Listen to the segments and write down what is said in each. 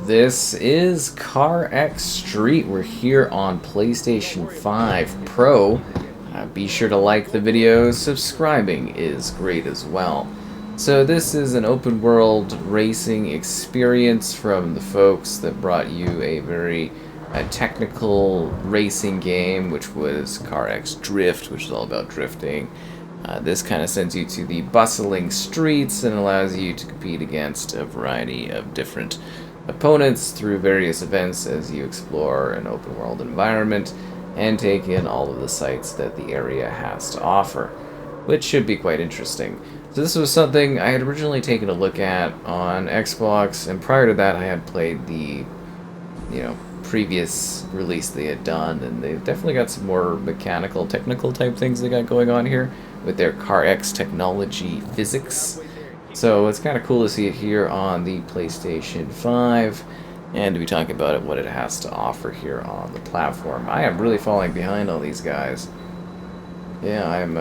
This is CarX Street. We're here on PlayStation 5 Pro. Be sure to like the video. Subscribing is great as well. So this is an open world racing experience from the folks that brought you a very technical racing game, which was CarX Drift, which is all about drifting. This kind of sends you to the bustling streets and allows you to compete against a variety of different opponents through various events as you explore an open world environment and take in all of the sights that the area has to offer, which should be quite interesting. So this was something I had originally taken a look at on Xbox, and prior to that I had played the previous release they had done, and they've definitely got some more mechanical, technical type things they got going on here with their CarX Technology physics. So it's kind of cool to see it here on the PlayStation 5 and to be talking about it, what it has to offer here on the platform. I am really falling behind all these guys. Yeah, I'm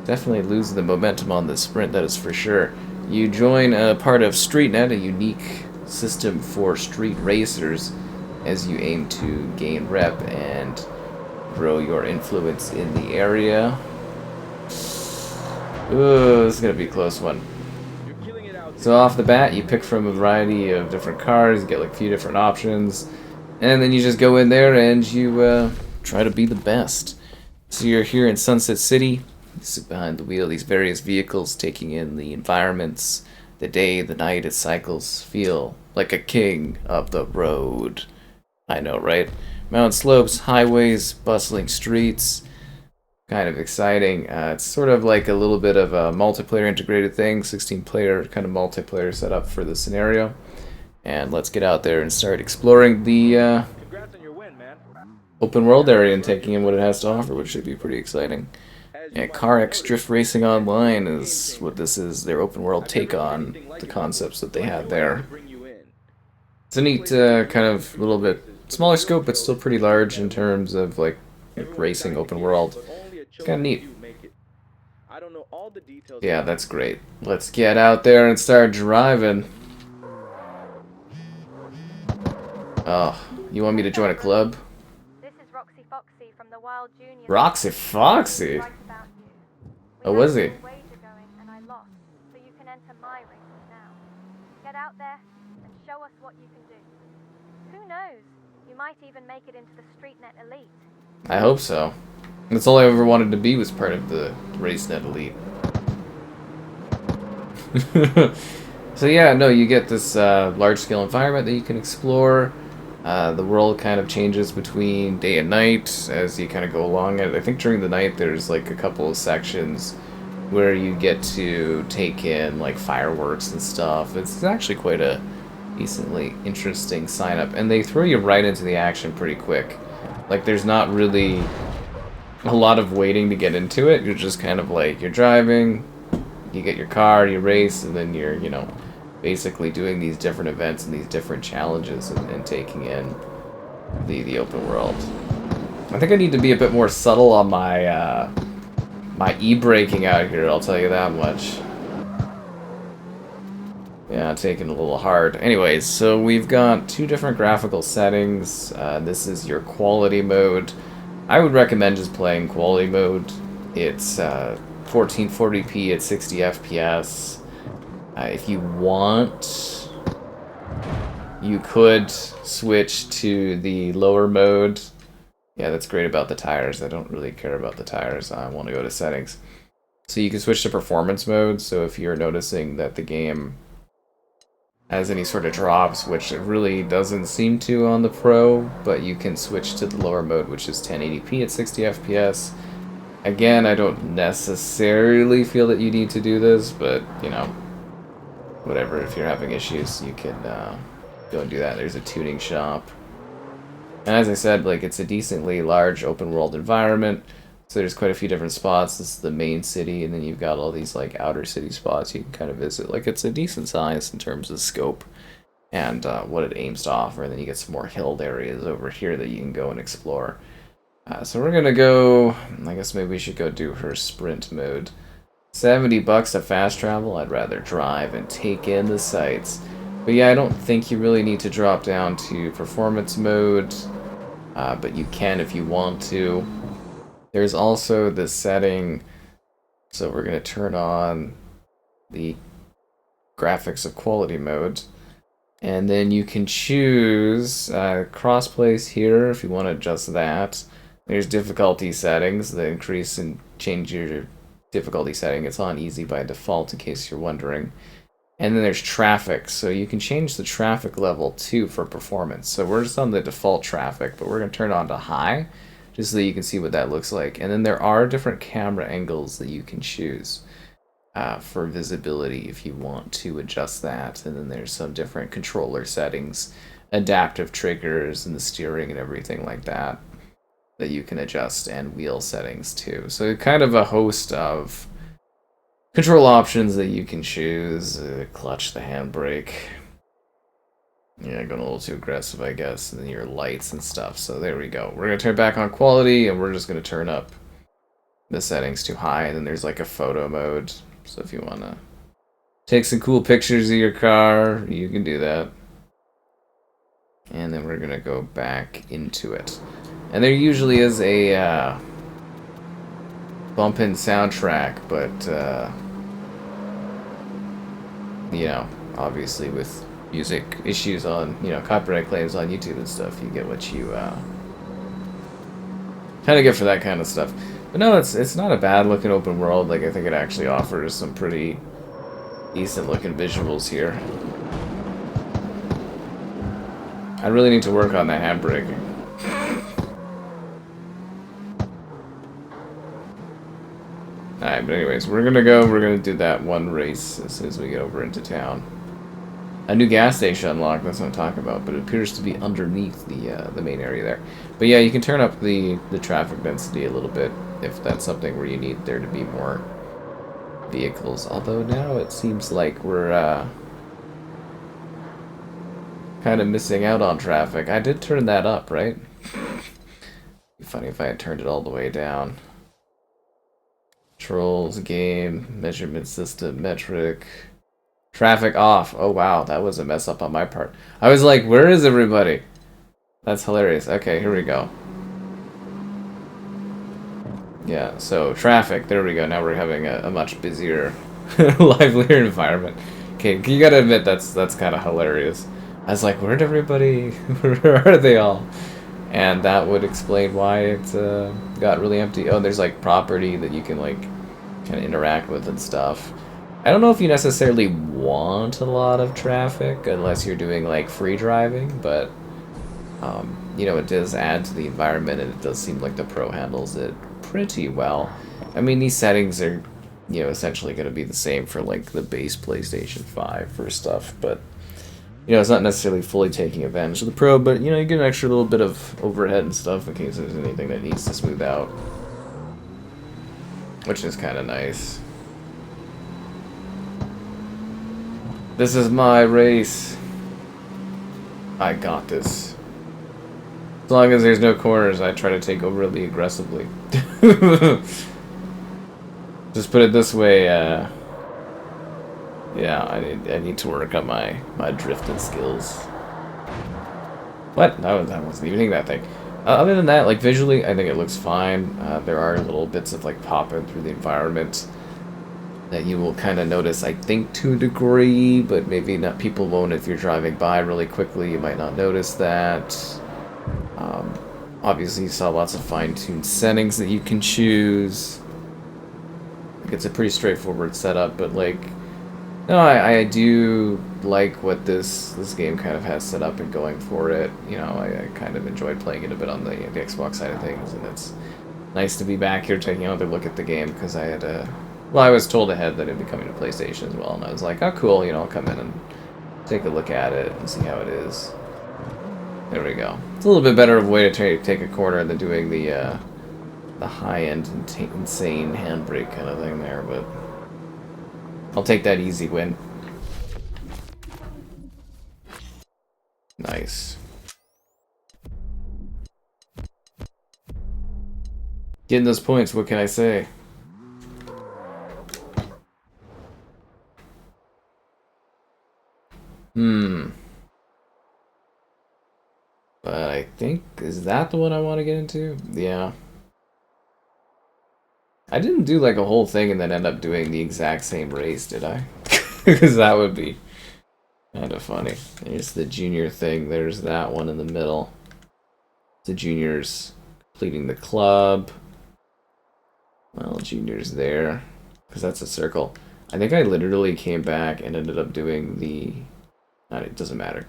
definitely losing the momentum on this sprint, that is for sure. You join a part of StreetNet, a unique system for street racers, as you aim to gain rep and grow your influence in the area. Ooh, this is going to be a close one. So off the bat, you pick from a variety of different cars, you get like a few different options, and then you just go in there and you try to be the best. So you're here in Sunset City, you sit behind the wheel of these various vehicles, taking in the environments, the day, the night, its cycles. Feel like a king of the road. I know, right? Mountain slopes, highways, bustling streets. Kind of exciting. It's sort of like a little bit of a multiplayer integrated thing, 16-player kind of multiplayer setup for the scenario. And let's get out there and start exploring the open world area and taking in what it has to offer, which should be pretty exciting. Yeah, CarX Drift Racing Online is what this is, their open world take on the concepts that they had there. It's a neat kind of little bit smaller scope, but still pretty large in terms of like racing open world. It's kind of neat. Yeah, that's great. Let's get out there and start driving. Oh, you want me to join a club? This is Roxy Foxy from the Wild Junior. Roxy Foxy? Oh, was he? And I lost, so you can enter my races now. Get out there and show us what you can do. Who knows? You might even make it into the StreetNet Elite. I hope so. That's all I ever wanted to be, was part of the RaceNet Elite. So yeah, no, you get this large-scale environment that you can explore. The world kind of changes between day and night as you kind of go along it. I think during the night there's like a couple of sections where you get to take in like fireworks and stuff. It's actually quite a decently interesting sign-up, and they throw you right into the action pretty quick. Like, there's not really a lot of waiting to get into it. You're just kind of like, you're driving, you get your car, you race, and then you're, basically doing these different events and these different challenges and taking in the open world. I think I need to be a bit more subtle on my my e-braking out here, I'll tell you that much. Yeah, taking a little hard. Anyways, so we've got two different graphical settings. This is your quality mode. I would recommend just playing quality mode. It's 1440p at 60 FPS. If you want, you could switch to the lower mode. Yeah, that's great about the tires. I don't really care about the tires. I want to go to settings. So you can switch to performance mode. So if you're noticing that the game has any sort of drops, which it really doesn't seem to on the Pro, but you can switch to the lower mode, which is 1080p at 60 FPS. Again, I don't necessarily feel that you need to do this, but, whatever, if you're having issues, you can go and do that. There's a tuning shop. And as I said, like, it's a decently large open world environment, so there's quite a few different spots. This is the main city, and then you've got all these, like, outer city spots you can kind of visit. Like, it's a decent size in terms of scope and what it aims to offer, and then you get some more hilled areas over here that you can go and explore. So we're gonna go, I guess maybe we should go do her sprint mode. $70 to fast travel. I'd rather drive and take in the sights. But yeah, I don't think you really need to drop down to performance mode, but you can if you want to. There's also the setting, so we're going to turn on the graphics of quality mode, and then you can choose crossplays here if you want to adjust that. There's difficulty settings that increase and change your difficulty setting. It's on easy by default in case you're wondering. And then there's traffic, so you can change the traffic level too for performance. So we're just on the default traffic, but we're going to turn it on to high just so that you can see what that looks like. And then there are different camera angles that you can choose for visibility if you want to adjust that. And then there's some different controller settings, adaptive triggers and the steering and everything like that that you can adjust, and wheel settings too. So kind of a host of control options that you can choose. Clutch, the handbrake. Yeah, going a little too aggressive, I guess. And then your lights and stuff. So there we go. We're going to turn back on quality, and we're just going to turn up the settings to high. And then there's like a photo mode. So if you want to take some cool pictures of your car, you can do that. And then we're going to go back into it. And there usually is a bump-in soundtrack, but you know, obviously with music issues on, you know, copyright claims on YouTube and stuff, you get what you kind of get for that kind of stuff. But no, it's not a bad looking open world. Like, I think it actually offers some pretty decent looking visuals here. I really need to work on that handbraking. Alright, but anyways, we're gonna do that one race as soon as we get over into town. A new gas station unlocked, that's what I'm talking about, but it appears to be underneath the main area there. But yeah, you can turn up the traffic density a little bit if that's something where you need there to be more vehicles. Although now it seems like we're kind of missing out on traffic. I did turn that up, right? It'd be funny if I had turned it all the way down. Controls, game, measurement system, metric, traffic off. Oh wow, that was a mess up on my part. I was like, where is everybody? That's hilarious. Okay, here we go. Yeah, so traffic, there we go. Now we're having a much busier, livelier environment. Okay, you gotta admit that's kind of hilarious. I was like, where'd everybody, where are they all? And that would explain why it got really empty. Oh, there's like property that you can like kind of interact with and stuff. I don't know if you necessarily want a lot of traffic unless you're doing like free driving, but you know, it does add to the environment, and it does seem like the Pro handles it pretty well. I mean, these settings are, you know, essentially going to be the same for like the base PlayStation 5 for stuff, but you know, it's not necessarily fully taking advantage of the Pro, but you know, you get an extra little bit of overhead and stuff in case there's anything that needs to smooth out, which is kind of nice. This is my race. I got this. As long as there's no corners, I try to take overly aggressively. Just put it this way, yeah, I need to work on my drifting skills. What? No, that wasn't even that thing. Other than that, like visually, I think it looks fine. There are little bits of like popping through the environment that you will kind of notice, I think, to a degree, but maybe not. People won't if you're driving by really quickly. You might not notice that. Obviously, you saw lots of fine-tuned settings that you can choose. Like, it's a pretty straightforward setup, but like, no, I do like what this game kind of has set up and going for it. You know, I kind of enjoyed playing it a bit on the Xbox side of things, and it's nice to be back here taking another look at the game, because I had well, I was told ahead that it'd be coming to PlayStation as well, and I was like, oh cool, you know, I'll come in and take a look at it and see how it is. There we go. It's a little bit better of a way to take a corner than doing the high-end insane handbrake kind of thing there, but I'll take that easy win. Nice. Getting those points, what can I say? Hmm. But I think, is that the one I want to get into? Yeah. I didn't do like a whole thing and then end up doing the exact same race, did I? Because that would be kind of funny. There's the junior thing. There's that one in the middle. The juniors completing the club. Well, juniors there. Because that's a circle. I think I literally came back and ended up doing the... It doesn't matter.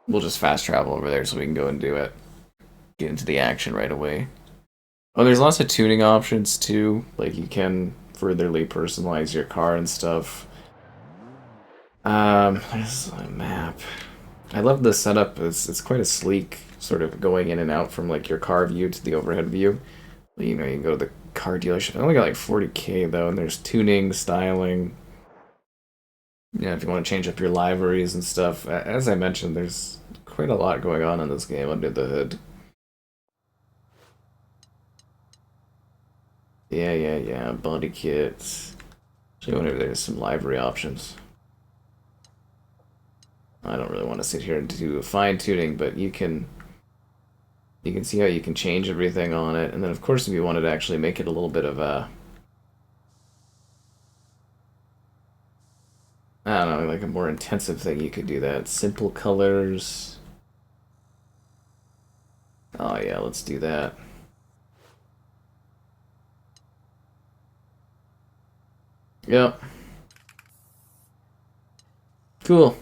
We'll just fast travel over there so we can go and do it. Get into the action right away. Oh, there's lots of tuning options too. Like you can furtherly personalize your car and stuff. There's a map. I love the setup. It's quite a sleek sort of going in and out from like your car view to the overhead view. You know, you can go to the car dealership. I only got like 40K though, and there's tuning, styling. Yeah, if you want to change up your liveries and stuff. As I mentioned, there's quite a lot going on in this game under the hood. Yeah. Body kits. Actually, I wonder if there's some livery options. I don't really want to sit here and do fine tuning, but you can see how you can change everything on it. And then, of course, if you wanted to actually make it a little bit of a, I don't know, like a more intensive thing, you could do that. Simple colors. Oh yeah, let's do that. Yep. Cool.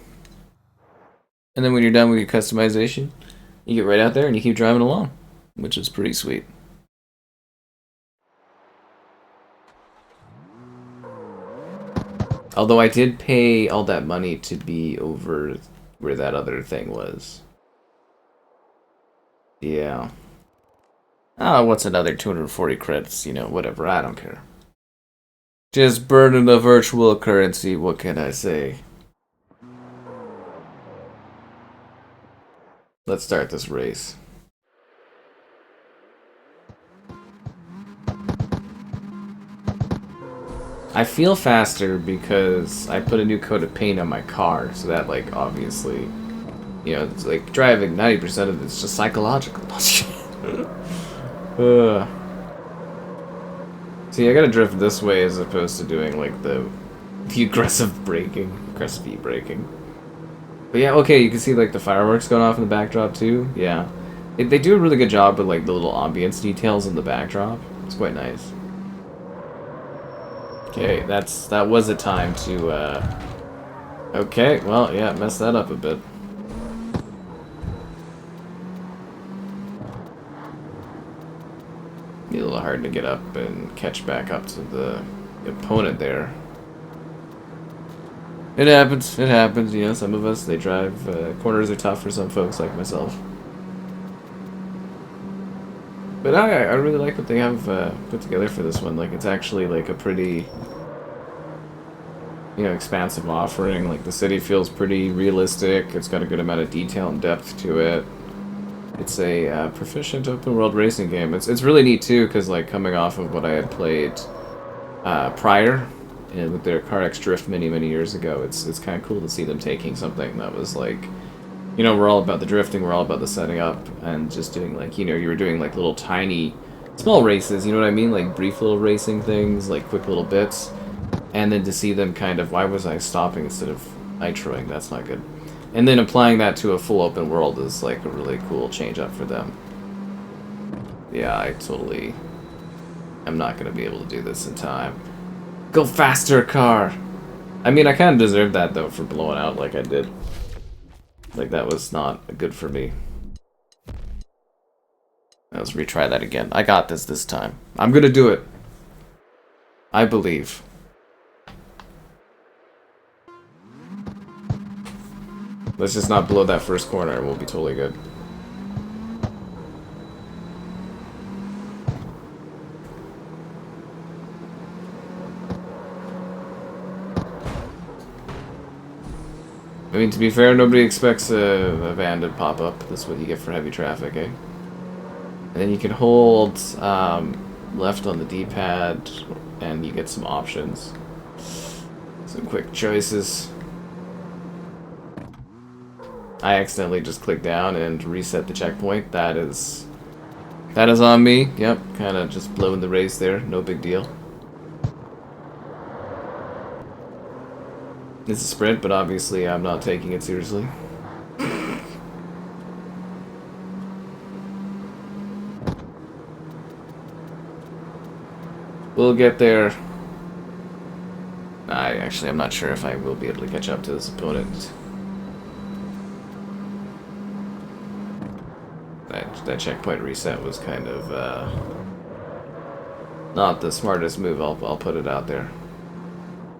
And then when you're done with your customization, you get right out there and you keep driving along, which is pretty sweet. Although I did pay all that money to be over where that other thing was. Yeah. Oh, what's another 240 credits? You know, whatever, I don't care. Just burning the virtual currency, what can I say? Let's start this race. I feel faster because I put a new coat of paint on my car, so that, like, obviously, you know, it's like driving 90% of it's just psychological. See, I gotta drift this way as opposed to doing, like, the aggressive braking, aggressive e-braking. But yeah, okay, you can see, like, the fireworks going off in the backdrop, too. Yeah. They do a really good job with, like, the little ambience details in the backdrop. It's quite nice. Okay, that was a time to, Okay, well, yeah, messed that up a bit. Be a little hard to get up and catch back up to the opponent there. It happens, you know, some of us, they drive, corners are tough for some folks like myself. But I really like what they have put together for this one. Like, it's actually, like, a pretty, you know, expansive offering. Like, the city feels pretty realistic. It's got a good amount of detail and depth to it. It's a proficient open-world racing game. It's really neat, too, because, like, coming off of what I had played prior, and with their CarX Drift many years ago, it's kind of cool to see them taking something that was, like, you know, we're all about the drifting, we're all about the setting up, and just doing, like, you know, you were doing, like, little tiny, small races, you know what I mean? Like, brief little racing things, like, quick little bits. And then to see them kind of, why was I stopping instead of nitroing? That's not good. And then applying that to a full open world is, like, a really cool change up for them. Yeah, I totally am not going to be able to do this in time. Go faster, car! I mean, I kind of deserved that, though, for blowing out like I did. Like, that was not good for me. Let's retry that again. I got this time. I'm gonna do it. I believe. Let's just not blow that first corner. We'll be totally good. I mean, to be fair, nobody expects a van to pop up. That's what you get for heavy traffic, eh? And then you can hold left on the D-pad, and you get some options. Some quick choices. I accidentally just clicked down and reset the checkpoint. That is on me. Yep, kind of just blowing the race there. No big deal. It's a sprint, but obviously I'm not taking it seriously. We'll get there. I'm not sure if I will be able to catch up to this opponent. That checkpoint reset was kind of not the smartest move. I'll put it out there.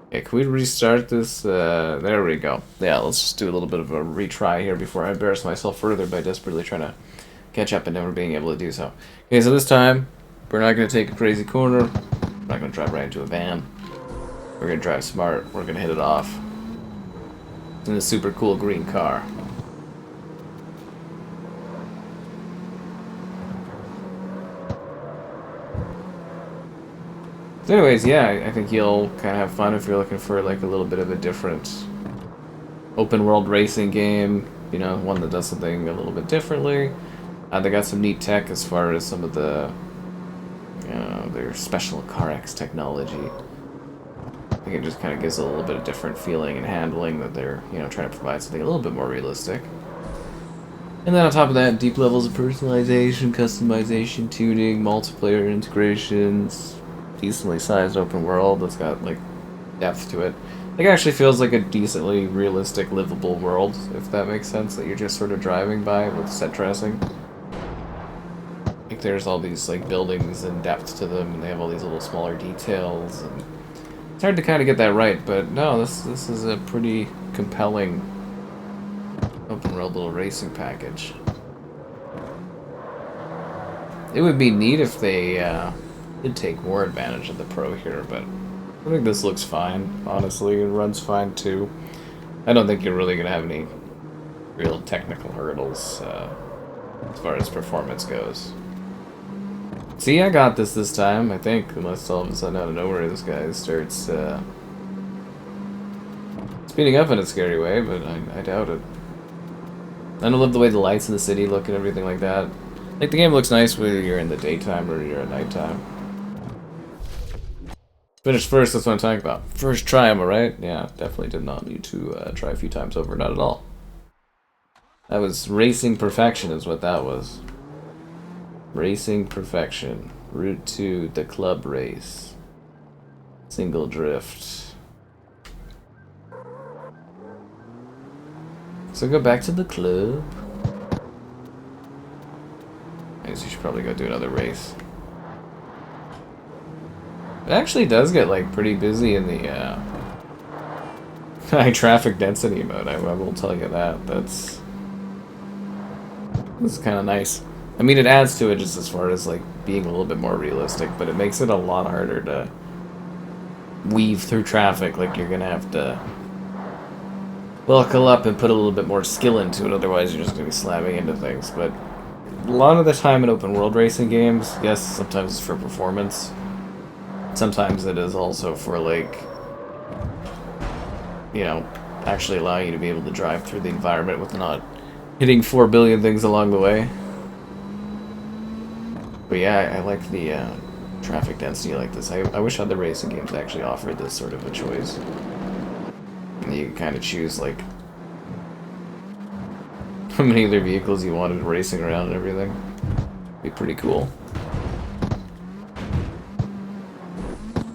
Okay, can we restart this? There we go. Yeah, let's just do a little bit of a retry here before I embarrass myself further by desperately trying to catch up and never being able to do so. Okay, so this time we're not going to take a crazy corner. We're not going to drive right into a van. We're going to drive smart. We're going to hit it off in a super cool green car. So anyways, yeah, I think you'll kind of have fun if you're looking for like a little bit of a different open world racing game, you know, one that does something a little bit differently. They got some neat tech as far as some of the, you know, their special CarX technology. I think it just kind of gives a little bit of different feeling and handling that they're, you know, trying to provide something a little bit more realistic. And then on top of that, deep levels of personalization, customization, tuning, multiplayer integrations, decently sized open world that's got like depth to it. It actually feels like a decently realistic, livable world, if that makes sense, that you're just sort of driving by with set dressing. Like there's all these like buildings and depth to them, and they have all these little smaller details, and it's hard to kind of get that right, but no, this is a pretty compelling open world little racing package. It would be neat if they did take more advantage of the Pro here, but I think this looks fine, honestly. It runs fine too. I don't think you're really going to have any real technical hurdles as far as performance goes. See, I got this time, I think, unless all of a sudden out of nowhere this guy starts speeding up in a scary way, but I doubt it. I don't love the way the lights in the city look and everything like that. Like, the game looks nice whether you're in the daytime or you're at nighttime. Finished first, that's what I'm talking about. First try, am I right? Yeah, definitely did not need to try a few times over, not at all. That was racing perfection is what that was. Racing perfection. Route to the club race. Single drift. So go back to the club. I guess you should probably go do another race. It actually does get like pretty busy in the high traffic density mode. I will tell you that. That's kind of nice. I mean, it adds to it just as far as like being a little bit more realistic, but it makes it a lot harder to weave through traffic. Like you're gonna have to buckle up and put a little bit more skill into it, otherwise you're just gonna be slamming into things. But a lot of the time in open world racing games, yes, sometimes it's for performance. Sometimes it is also for like, you know, actually allowing you to be able to drive through the environment with not hitting 4 billion things along the way. But yeah, I like the traffic density like this. I wish other racing games actually offered this sort of a choice. And you can kind of choose like how many other vehicles you wanted racing around and everything. Be pretty cool.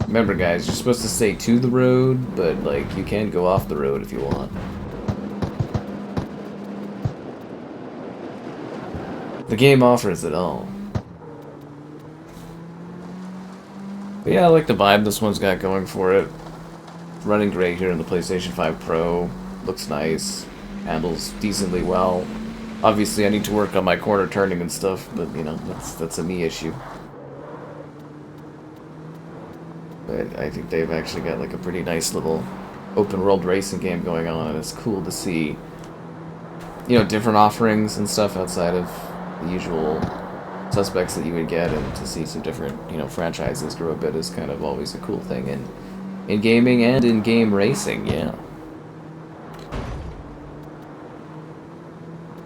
Remember guys, you're supposed to stay to the road, but like you can go off the road if you want. The game offers it all. But yeah, I like the vibe this one's got going for it. Running great here in the PlayStation 5 Pro. Looks nice. Handles decently well. Obviously I need to work on my corner turning and stuff, but you know, that's a me issue. But I think they've actually got like a pretty nice little open world racing game going on, and it's cool to see, you know, different offerings and stuff outside of the usual suspects that you would get, and to see some different, you know, franchises grow a bit is kind of always a cool thing in gaming and in game racing, yeah.